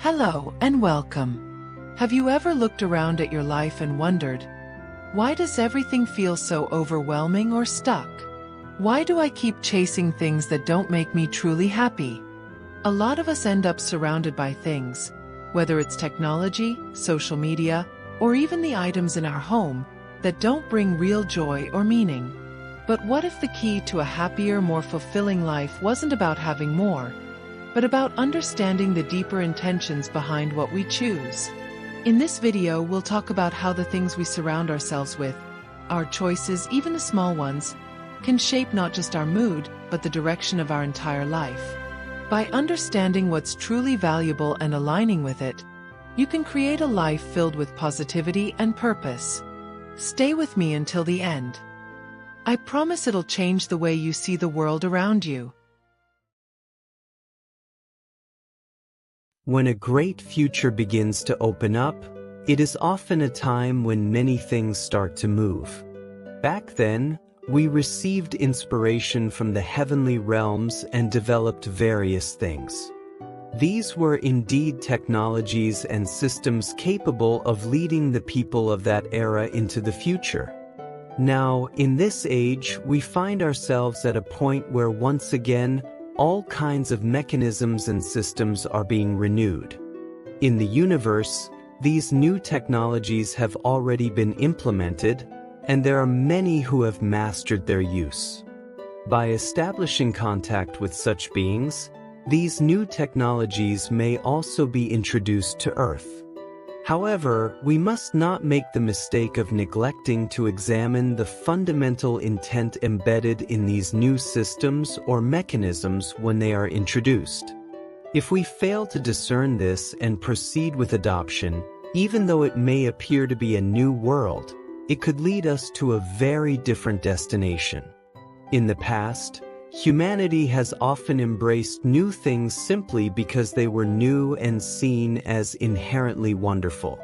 Hello and welcome. Have you ever looked around at your life and wondered, why does everything feel so overwhelming or stuck? Why do I keep chasing things that don't make me truly happy? A lot of us end up surrounded by things, whether it's technology, social media, or even the items in our home, that don't bring real joy or meaning. But what if the key to a happier, more fulfilling life wasn't about having more, but about understanding the deeper intentions behind what we choose? In this video, we'll talk about how the things we surround ourselves with, our choices, even the small ones, can shape not just our mood, but the direction of our entire life. By understanding what's truly valuable and aligning with it, you can create a life filled with positivity and purpose. Stay with me until the end. I promise it'll change the way you see the world around you. When a great future begins to open up, it is often a time when many things start to move. Back then, we received inspiration from the heavenly realms and developed various things. These were indeed technologies and systems capable of leading the people of that era into the future. Now, in this age, we find ourselves at a point where once again, all kinds of mechanisms and systems are being renewed. In the universe, these new technologies have already been implemented, and there are many who have mastered their use. By establishing contact with such beings, these new technologies may also be introduced to Earth. However, we must not make the mistake of neglecting to examine the fundamental intent embedded in these new systems or mechanisms when they are introduced. If we fail to discern this and proceed with adoption, even though it may appear to be a new world, it could lead us to a very different destination. In the past, humanity has often embraced new things simply because they were new and seen as inherently wonderful.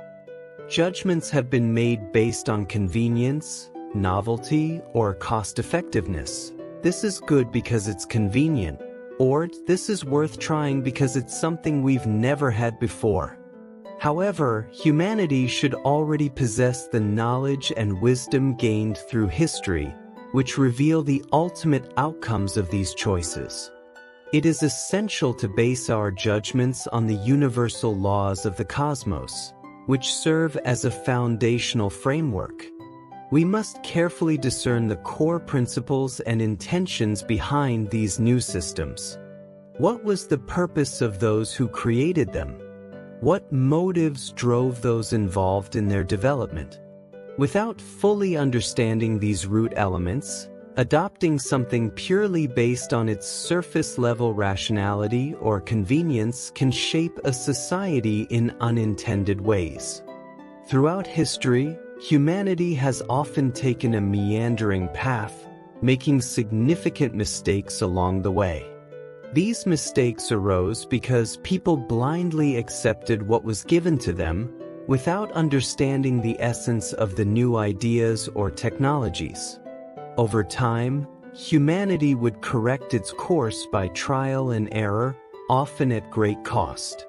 Judgments have been made based on convenience, novelty, or cost-effectiveness. This is good because it's convenient, or this is worth trying because it's something we've never had before. However, humanity should already possess the knowledge and wisdom gained through history, which reveal the ultimate outcomes of these choices. It is essential to base our judgments on the universal laws of the cosmos, which serve as a foundational framework. We must carefully discern the core principles and intentions behind these new systems. What was the purpose of those who created them? What motives drove those involved in their development? Without fully understanding these root elements, adopting something purely based on its surface-level rationality or convenience can shape a society in unintended ways. Throughout history, humanity has often taken a meandering path, making significant mistakes along the way. These mistakes arose because people blindly accepted what was given to them, without understanding the essence of the new ideas or technologies. Over time, humanity would correct its course by trial and error, often at great cost.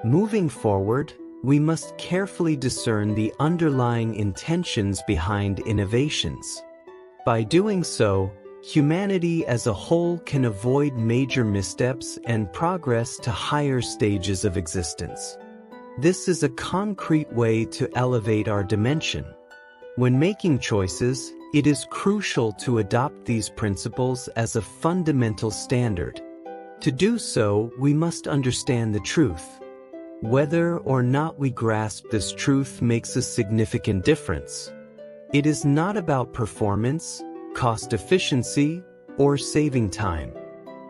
Moving forward, we must carefully discern the underlying intentions behind innovations. By doing so, humanity as a whole can avoid major missteps and progress to higher stages of existence. This is a concrete way to elevate our dimension. When making choices, it is crucial to adopt these principles as a fundamental standard. To do so, we must understand the truth. Whether or not we grasp this truth makes a significant difference. It is not about performance, cost efficiency, or saving time.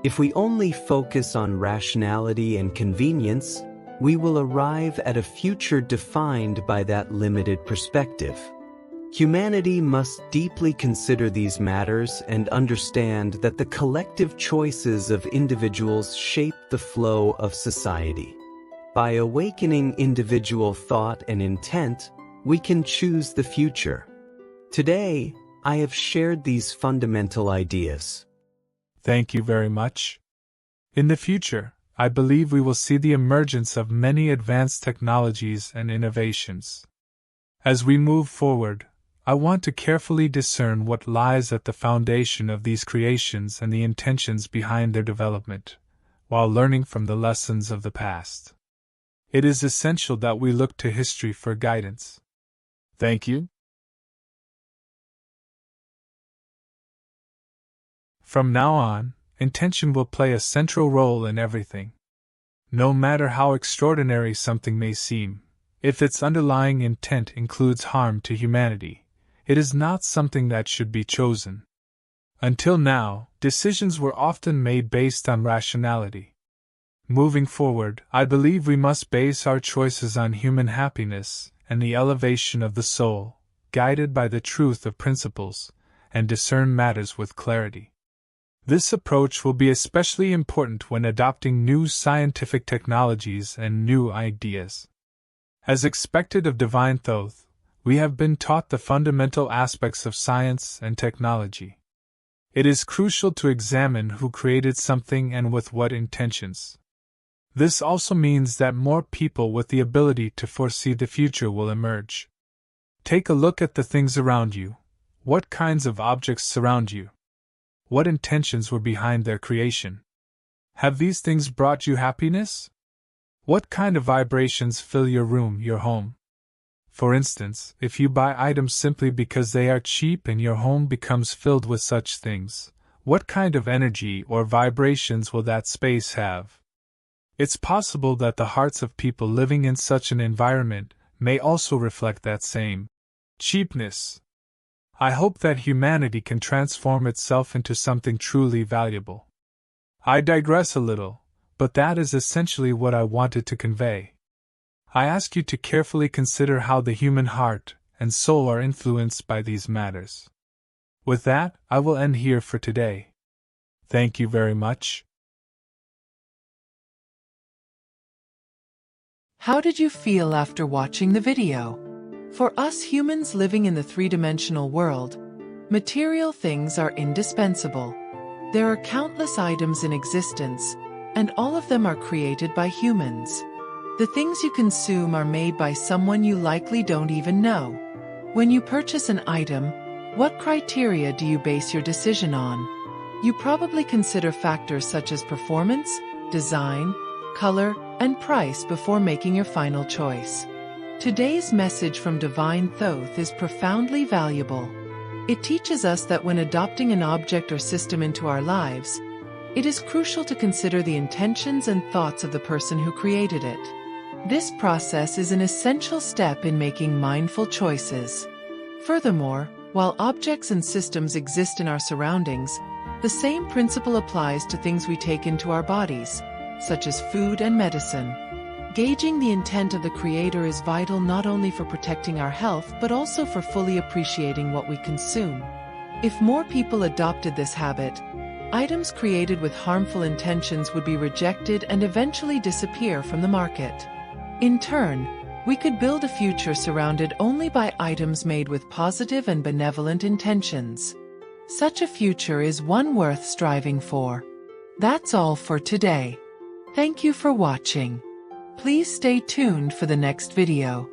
If we only focus on rationality and convenience, we will arrive at a future defined by that limited perspective. Humanity must deeply consider these matters and understand that the collective choices of individuals shape the flow of society. By awakening individual thought and intent, we can choose the future. Today, I have shared these fundamental ideas. Thank you very much. In the future, I believe we will see the emergence of many advanced technologies and innovations. As we move forward, I want to carefully discern what lies at the foundation of these creations and the intentions behind their development, while learning from the lessons of the past. It is essential that we look to history for guidance. Thank you. From now on, intention will play a central role in everything. No matter how extraordinary something may seem, if its underlying intent includes harm to humanity, it is not something that should be chosen. Until now, decisions were often made based on rationality. Moving forward, I believe we must base our choices on human happiness and the elevation of the soul, guided by the truth of principles, and discern matters with clarity. This approach will be especially important when adopting new scientific technologies and new ideas. As expected of divine Thoth, we have been taught the fundamental aspects of science and technology. It is crucial to examine who created something and with what intentions. This also means that more people with the ability to foresee the future will emerge. Take a look at the things around you. What kinds of objects surround you? What intentions were behind their creation? Have these things brought you happiness? What kind of vibrations fill your room, your home? For instance, if you buy items simply because they are cheap and your home becomes filled with such things, what kind of energy or vibrations will that space have? It's possible that the hearts of people living in such an environment may also reflect that same cheapness. I hope that humanity can transform itself into something truly valuable. I digress a little, but that is essentially what I wanted to convey. I ask you to carefully consider how the human heart and soul are influenced by these matters. With that, I will end here for today. Thank you very much. How did you feel after watching the video? For us humans living in the three-dimensional world, material things are indispensable. There are countless items in existence, and all of them are created by humans. The things you consume are made by someone you likely don't even know. When you purchase an item, what criteria do you base your decision on? You probably consider factors such as performance, design, color, and price before making your final choice. Today's message from Divine Thoth is profoundly valuable. It teaches us that when adopting an object or system into our lives, it is crucial to consider the intentions and thoughts of the person who created it. This process is an essential step in making mindful choices. Furthermore, while objects and systems exist in our surroundings, the same principle applies to things we take into our bodies, such as food and medicine. Gauging the intent of the Creator is vital not only for protecting our health but also for fully appreciating what we consume. If more people adopted this habit, items created with harmful intentions would be rejected and eventually disappear from the market. In turn, we could build a future surrounded only by items made with positive and benevolent intentions. Such a future is one worth striving for. That's all for today. Thank you for watching. Please stay tuned for the next video.